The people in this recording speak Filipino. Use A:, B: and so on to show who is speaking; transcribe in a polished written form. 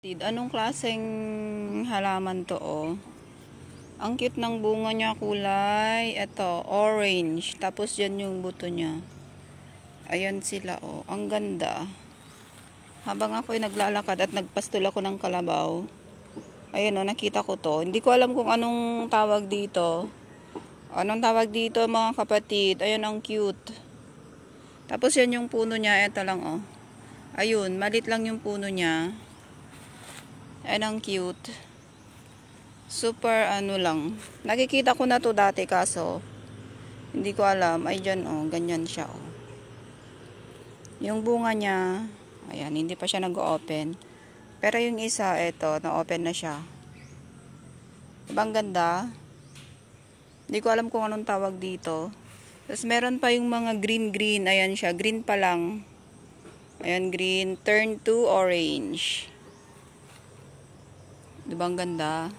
A: Anong klaseng halaman to, oh? Ang cute ng bunga niya, kulay. Ito, orange. Tapos yan yung buto niya. Ayan sila, oh. Ang ganda. Habang ako'y naglalakad at nagpastol ako ng kalabaw. Ayan, oh, nakita ko to. Hindi ko alam kung anong tawag dito. Anong tawag dito, mga kapatid? Ayan, ang cute. Tapos yan yung puno niya. Ito lang, oh. Ayun, malit lang yung puno niya. Ayan, ang cute. Super ano lang. Nakikita ko na to dati kaso hindi ko alam. Ay dyan, oh, ganyan siya, oh. Yung bunga niya, ayan, hindi pa siya nag-open. Pero yung isa, eto, na-open na siya. Ibang ganda. Hindi ko alam kung anong tawag dito. Tapos meron pa yung mga green. Ayan siya, green pa lang. Ayan, green, turn to orange. Diba ang ganda?